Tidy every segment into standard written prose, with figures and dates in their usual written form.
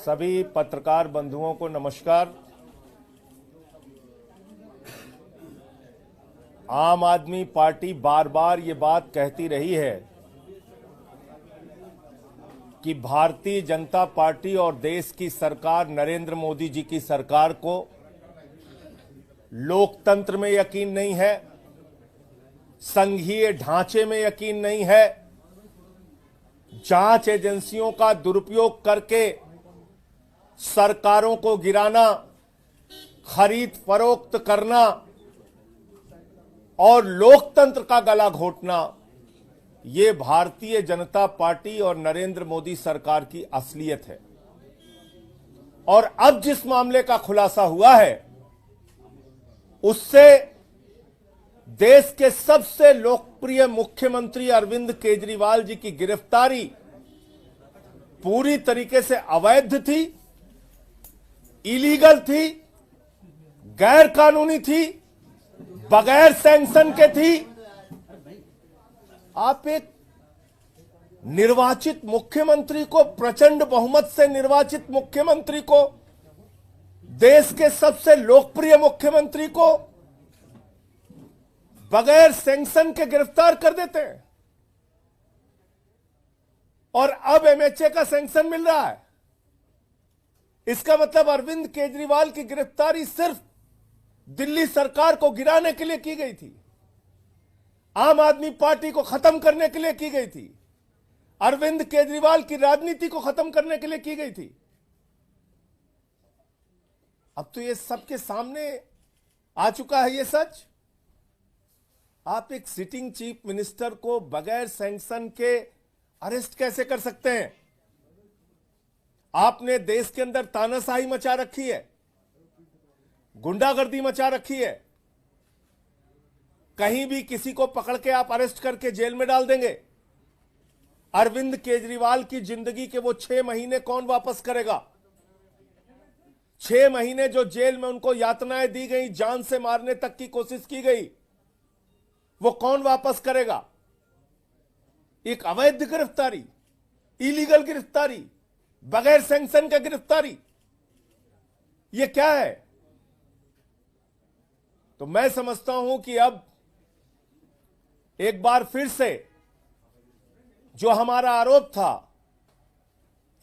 सभी पत्रकार बंधुओं को नमस्कार। आम आदमी पार्टी बार बार ये बात कहती रही है कि भारतीय जनता पार्टी और देश की सरकार नरेंद्र मोदी जी की सरकार को लोकतंत्र में यकीन नहीं है, संघीय ढांचे में यकीन नहीं है, जांच एजेंसियों का दुरुपयोग करके सरकारों को गिराना, खरीद फरोख्त करना और लोकतंत्र का गला घोटना, ये भारतीय जनता पार्टी और नरेंद्र मोदी सरकार की असलियत है। और अब जिस मामले का खुलासा हुआ है उससे देश के सबसे लोकप्रिय मुख्यमंत्री अरविंद केजरीवाल जी की गिरफ्तारी पूरी तरीके से अवैध थी, इलीगल थी, गैर कानूनी थी, बगैर सैंक्शन के थी। आप एक निर्वाचित मुख्यमंत्री को, प्रचंड बहुमत से निर्वाचित मुख्यमंत्री को, देश के सबसे लोकप्रिय मुख्यमंत्री को बगैर सैंक्शन के गिरफ्तार कर देते हैं और अब एमएचए का सैंक्शन मिल रहा है। इसका मतलब अरविंद केजरीवाल की गिरफ्तारी सिर्फ दिल्ली सरकार को गिराने के लिए की गई थी, आम आदमी पार्टी को खत्म करने के लिए की गई थी, अरविंद केजरीवाल की राजनीति को खत्म करने के लिए की गई थी। अब तो ये सबके सामने आ चुका है ये सच। आप एक सिटिंग चीफ मिनिस्टर को बगैर सैंक्शन के अरेस्ट कैसे कर सकते हैं? आपने देश के अंदर तानाशाही मचा रखी है, गुंडागर्दी मचा रखी है, कहीं भी किसी को पकड़ के आप अरेस्ट करके जेल में डाल देंगे। अरविंद केजरीवाल की जिंदगी के वो 6 महीने कौन वापस करेगा? 6 महीने जो जेल में उनको यातनाएं दी गई, जान से मारने तक की कोशिश की गई, वो कौन वापस करेगा? एक अवैध गिरफ्तारी, इलीगल गिरफ्तारी, बगैर सैंक्शन का गिरफ्तारी, ये क्या है? तो मैं समझता हूं कि अब एक बार फिर से जो हमारा आरोप था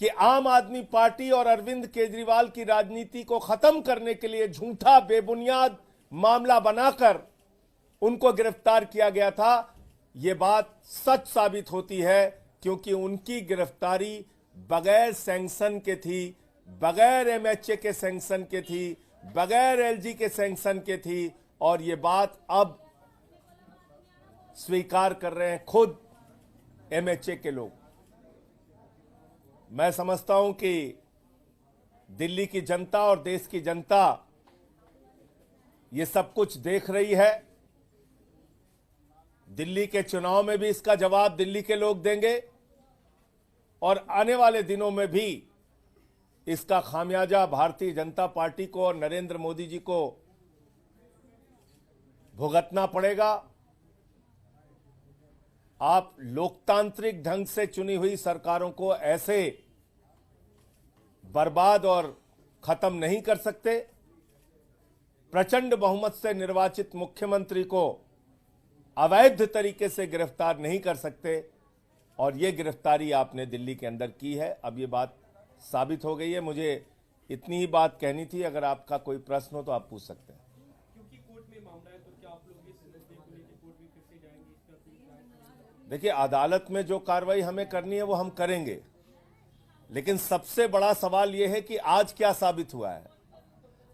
कि आम आदमी पार्टी और अरविंद केजरीवाल की राजनीति को खत्म करने के लिए झूठा बेबुनियाद मामला बनाकर उनको गिरफ्तार किया गया था, यह बात सच साबित होती है, क्योंकि उनकी गिरफ्तारी बगैर सैंक्शन के थी, बगैर एमएचए के सैंक्शन के थी, बगैर एलजी के सैंक्शन के थी। और यह बात अब स्वीकार कर रहे हैं खुद एमएचए के लोग। मैं समझता हूं कि दिल्ली की जनता और देश की जनता ये सब कुछ देख रही है। दिल्ली के चुनाव में भी इसका जवाब दिल्ली के लोग देंगे और आने वाले दिनों में भी इसका खामियाजा भारतीय जनता पार्टी को और नरेंद्र मोदी जी को भुगतना पड़ेगा। आप लोकतांत्रिक ढंग से चुनी हुई सरकारों को ऐसे बर्बाद और खत्म नहीं कर सकते। प्रचंड बहुमत से निर्वाचित मुख्यमंत्री को अवैध तरीके से गिरफ्तार नहीं कर सकते और यह गिरफ्तारी आपने दिल्ली के अंदर की है। अब यह बात साबित हो गई है। मुझे इतनी ही बात कहनी थी। अगर आपका कोई प्रश्न हो तो आप पूछ सकते हैं। क्योंकि कोर्ट में मामला है, तो क्या आप लोग इस फैसले को लेकर कोर्ट में फिर से जाएंगे? इसका देखिए, अदालत में जो कार्रवाई हमें करनी है वो हम करेंगे, लेकिन सबसे बड़ा सवाल यह है कि आज क्या साबित हुआ है।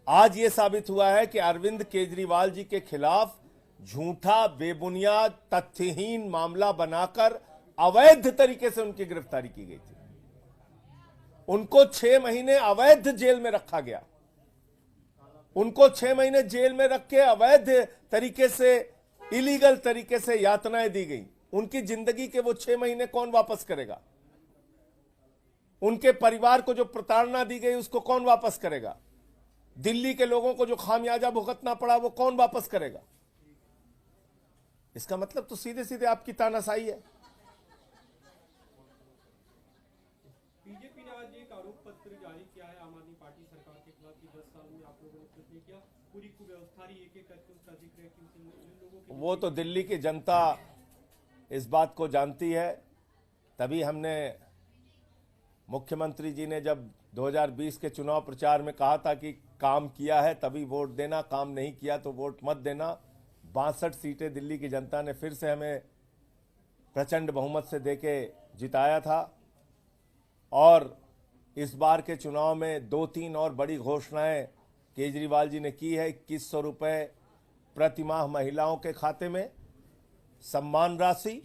आज यह साबित हुआ है कि अरविंद केजरीवाल जी के खिलाफ झूठा, बेबुनियाद, तथ्यहीन मामला बनाकर अवैध तरीके से उनकी गिरफ्तारी की गई थी। उनको 6 महीने अवैध जेल में रखा गया। उनको 6 महीने जेल में रख के अवैध तरीके से, इलीगल तरीके से यातनाएं दी गई। उनकी जिंदगी के वो 6 महीने कौन वापस करेगा? उनके परिवार को जो प्रताड़ना दी गई उसको कौन वापस करेगा? दिल्ली के लोगों को जो खामियाजा भुगतना पड़ा वो कौन वापस करेगा? इसका मतलब तो सीधे सीधे आपकी तानाशाही है। बीजेपी ने आज एक एक आरोप पत्र जारी किया है आम आदमी पार्टी सरकार के खिलाफ कि 10 साल में आप लोगों ने कुछ नहीं किया, पूरी कुव्यवस्था ही एक एक करके उसका जिक्र है कि इन लोगों के वो तो दिल्ली की जनता इस बात को जानती है। तभी हमने मुख्यमंत्री जी ने जब 2020 के चुनाव प्रचार में कहा था कि काम किया है तभी वोट देना, काम नहीं किया तो वोट मत देना। 62 सीटें दिल्ली की जनता ने फिर से हमें प्रचंड बहुमत से देके जिताया था। और इस बार के चुनाव में 2-3 और बड़ी घोषणाएं केजरीवाल जी ने की है। 2100 रुपये प्रतिमाह महिलाओं के खाते में, सम्मान राशि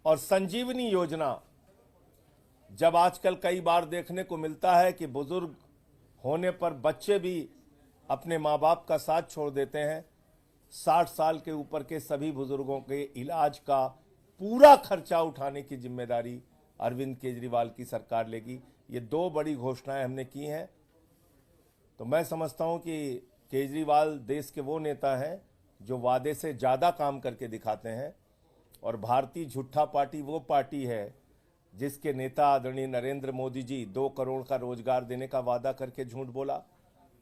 और संजीवनी योजना। जब आजकल कई बार देखने को मिलता है कि बुजुर्ग होने पर बच्चे भी अपने माँ बाप का साथ छोड़ देते हैं, 60 साल के ऊपर के सभी बुजुर्गों के इलाज का पूरा खर्चा उठाने की जिम्मेदारी अरविंद केजरीवाल की सरकार लेगी। ये 2 बड़ी घोषणाएं हमने की हैं। तो मैं समझता हूं कि केजरीवाल देश के वो नेता हैं जो वादे से ज़्यादा काम करके दिखाते हैं। और भारतीय झूठा पार्टी वो पार्टी है जिसके नेता आदरणीय नरेंद्र मोदी जी 2 करोड़ का रोजगार देने का वादा करके झूठ बोला,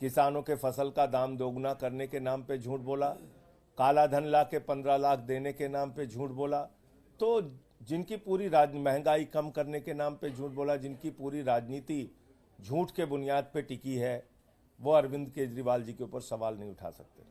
किसानों के फसल का दाम दोगुना करने के नाम पे झूठ बोला, काला धन ला के 15 लाख देने के नाम पे झूठ बोला। तो जिनकी पूरी महंगाई कम करने के नाम पे झूठ बोला, जिनकी पूरी राजनीति झूठ के बुनियाद पे टिकी है, वो अरविंद केजरीवाल जी के ऊपर सवाल नहीं उठा सकते।